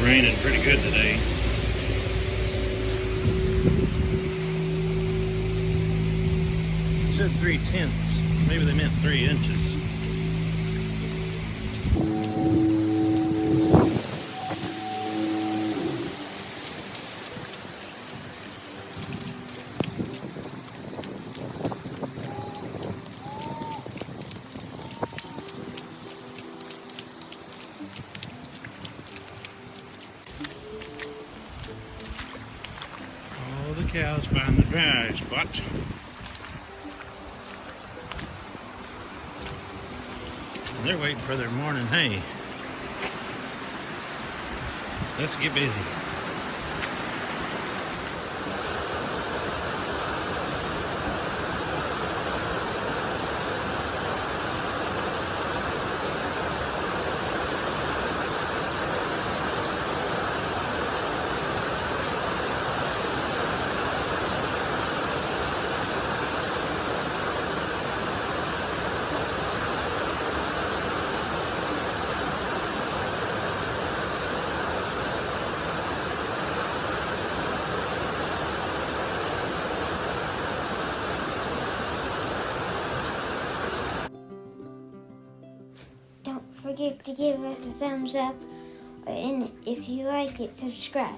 raining pretty good today. It said 3/10. Maybe they meant 3 inches. All the cows find the dry spot. They're waiting for their morning hay. Let's get busy. Don't forget to give us a thumbs up, and if you like it, subscribe.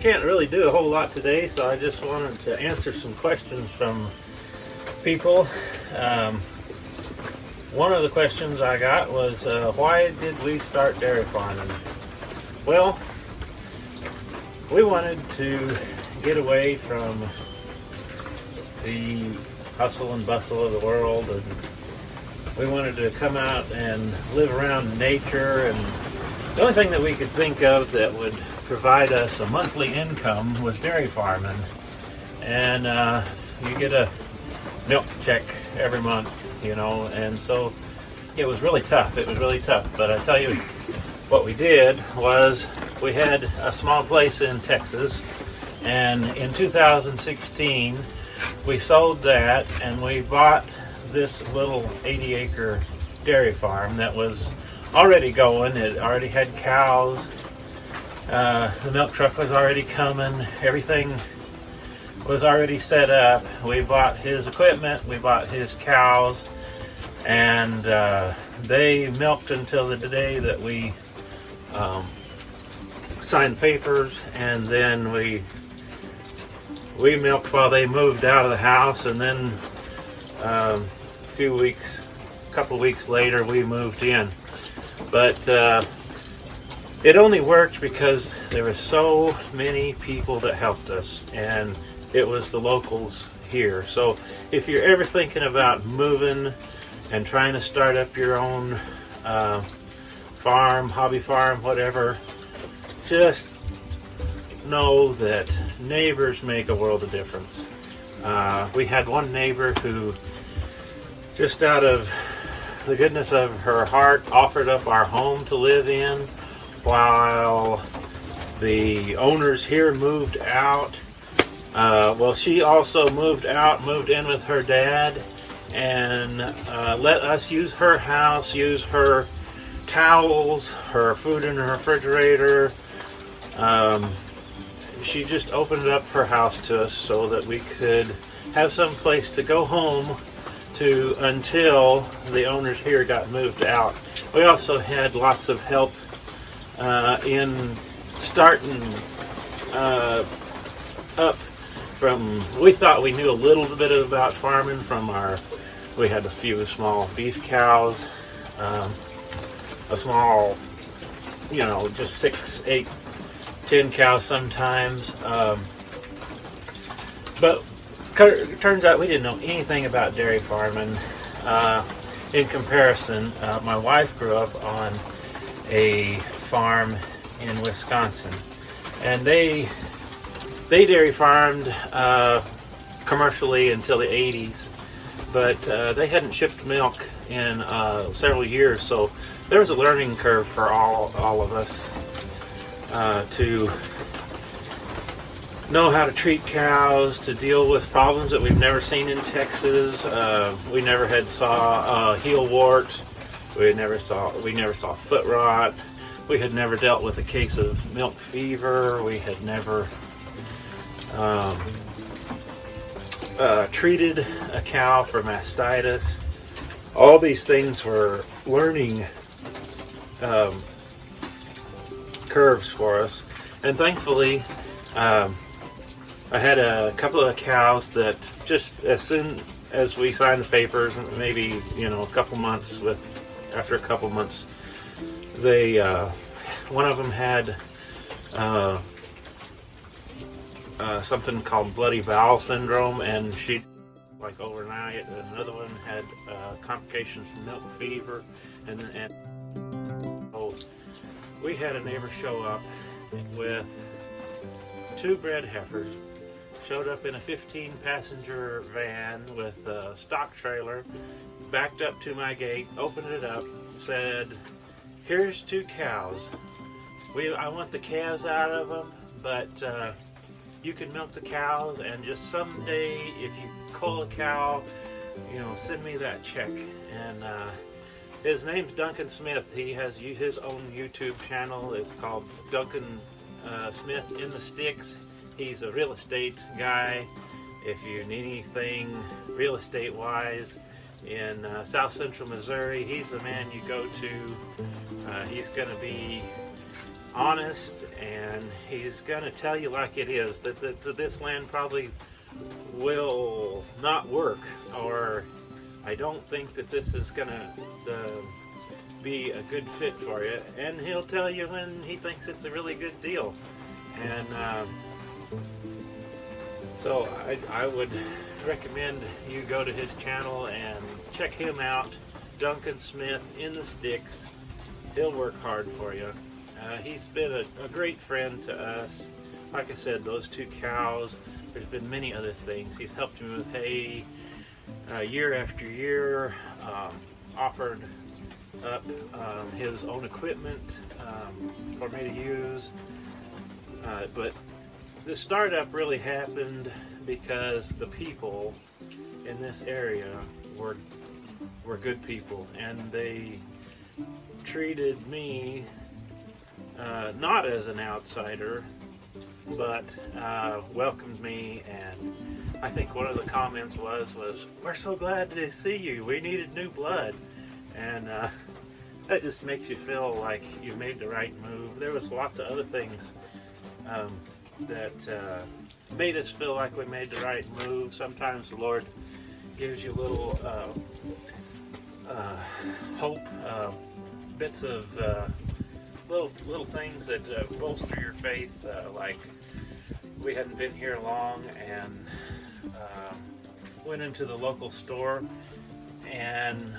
Can't really do a whole lot today, so I just wanted to answer some questions from people. One of the questions I got was, why did we start dairy farming? Well, we wanted to get away from the hustle and bustle of the world, and we wanted to come out and live around nature, and the only thing that we could think of that would provide us a monthly income was dairy farming. And you get a milk check every month, you know, and so it was really tough. But I tell you, what we did was we had a small place in Texas, and in 2016 we sold that and we bought this little 80-acre dairy farm that was already going. It already had cows. The milk truck was already coming. Everything was already set up. We bought his equipment, we bought his cows, and they milked until the day that we signed papers, and then we milked while they moved out of the house, and then a couple weeks later we moved in. But it only worked because there were so many people that helped us, and it was the locals here. So if you're ever thinking about moving and trying to start up your own farm, hobby farm, whatever, just know that neighbors make a world of difference. We had one neighbor who, just out of the goodness of her heart, offered up our home to live in while the owners here moved out. Well, she also moved in with her dad, and let us use her house, use her towels, her food in her refrigerator. She just opened up her house to us so that we could have some place to go home to until the owners here got moved out. We also had lots of help in starting up from, we thought we knew a little bit about farming from we had a few small beef cows, a small, just 6, 8, 10 cows sometimes. But it turns out we didn't know anything about dairy farming. In comparison, my wife grew up on a farm in Wisconsin, and they dairy farmed commercially until the 80s, but they hadn't shipped milk in several years, so there was a learning curve for all of us to know how to treat cows, to deal with problems that we've never seen in Texas. We never saw heel wart. We never saw foot rot. We had never dealt with a case of milk fever. We had never treated a cow for mastitis. All these things were learning curves for us, and thankfully I had a couple of cows that just as soon as we signed the papers, maybe after a couple months, they one of them had something called bloody bowel syndrome, and she overnight. Another one had complications from milk fever, and so we had a neighbor show up with 2 bred heifers. Showed up in a 15-passenger van with a stock trailer, backed up to my gate, opened it up, said, "Here's 2 cows. I want the calves out of them, but you can milk the cows, and just someday if you cull a cow, send me that check." And his name's Duncan Smith. He has his own YouTube channel. It's called Duncan Smith in the Sticks. He's a real estate guy. If you need anything real estate wise in South Central Missouri, he's the man you go to. He's going to be honest, and he's going to tell you like it is, that this land probably will not work, or I don't think that this is going to be a good fit for you, and he'll tell you when he thinks it's a really good deal. And so I would recommend you go to his channel and check him out, Duncan Smith in the Sticks. He'll work hard for you. He's been a great friend to us. Like I said, those 2 cows, there's been many other things. He's helped me with hay year after year, offered up his own equipment for me to use. But the startup really happened because the people in this area were good people, and they treated me not as an outsider, but welcomed me, and I think one of the comments was we're so glad to see you, we needed new blood. And that just makes you feel like you made the right move. There was lots of other things that made us feel like we made the right move. Sometimes the Lord gives you little hope, bits of little things that bolster your faith, like we hadn't been here long and went into the local store, and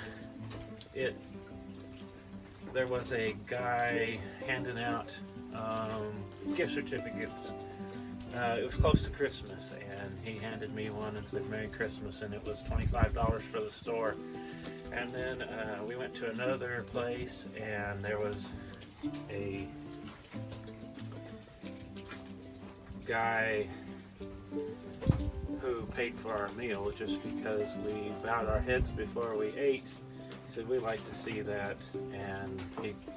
there was a guy handing out gift certificates. It was close to Christmas, and he handed me one and said Merry Christmas, and it was $25 for the store. And then we went to another place, and there was a guy who paid for our meal just because we bowed our heads before we ate. He said, "We'd like to see that," and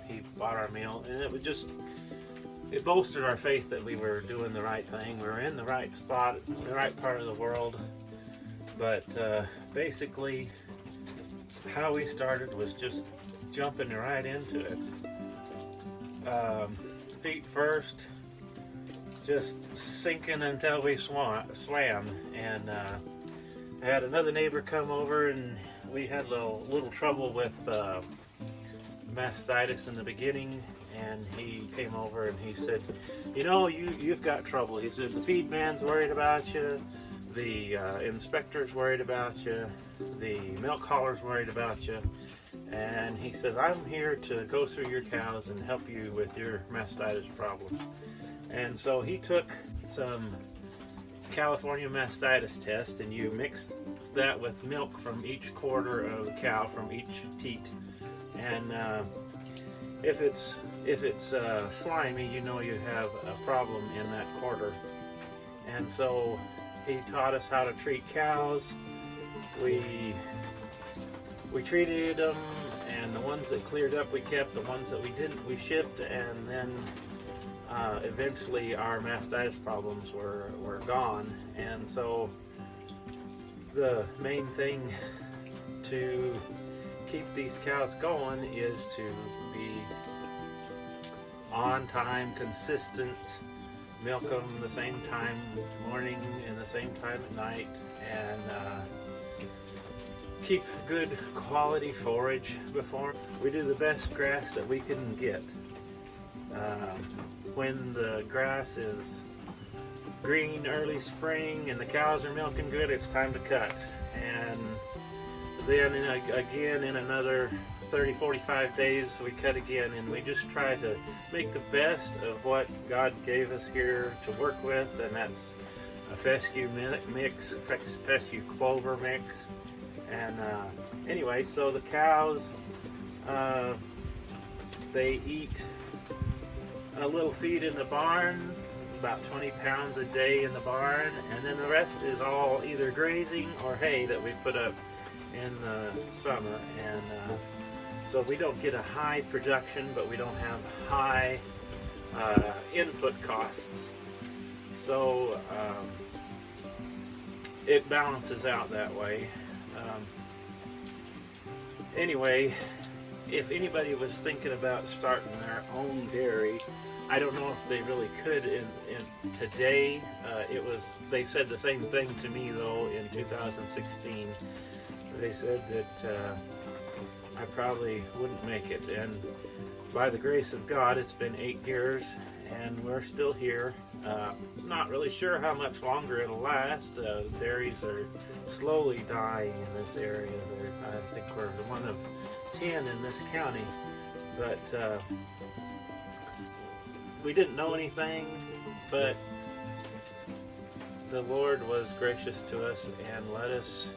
he bought our meal, and it bolstered our faith that we were doing the right thing. We were in the right spot, in the right part of the world. But basically, how we started was just jumping right into it. Feet first, just sinking until we swam. And I had another neighbor come over, and we had a little trouble with mastitis in the beginning, and he came over and he said, you've got trouble. He said, the feed man's worried about you, the inspector's worried about you, the milk hauler's worried about you, and he says, I'm here to go through your cows and help you with your mastitis problems. And so he took some California mastitis test, and you mix that with milk from each quarter of the cow, from each teat, and if it's slimy, you have a problem in that quarter. And so he taught us how to treat cows. We treated them, and the ones that cleared up we kept, the ones that we didn't we shipped, and then eventually our mastitis problems were gone. And so the main thing to keep these cows going is to be on time, consistent, milk them the same time morning and the same time at night, and keep good quality forage before. We do the best grass that we can get. When the grass is green early spring and the cows are milking good, it's time to cut. And then again in another 30-45 days we cut again, and we just try to make the best of what God gave us here to work with, and that's a fescue mix, fescue clover mix. And anyway, so the cows, they eat a little feed in the barn, about 20 pounds a day in the barn, and then the rest is all either grazing or hay that we put up in the summer. And so we don't get a high production, but we don't have high input costs. So it balances out that way. Anyway, if anybody was thinking about starting their own dairy, I don't know if they really could in today. They said the same thing to me though in 2016. They said that I probably wouldn't make it, and by the grace of God, it's been 8 years and we're still here. Not really sure how much longer it'll last. Dairies are slowly dying in this area. I think we're one of 10 in this county, but we didn't know anything, but the Lord was gracious to us and let us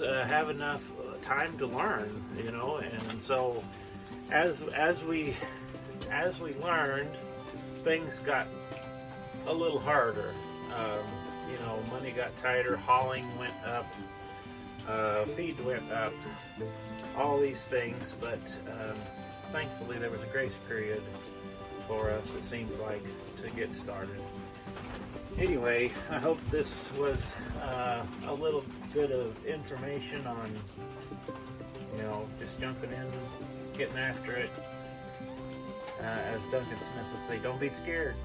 have enough time to learn, and so as we learned, things got a little harder. Money got tighter, hauling went up, feed went up, all these things, but thankfully there was a grace period for us, it seems like, to get started. Anyway, I hope this was a little bit of information on, just jumping in, getting after it. As Duncan Smith would say, don't be scared.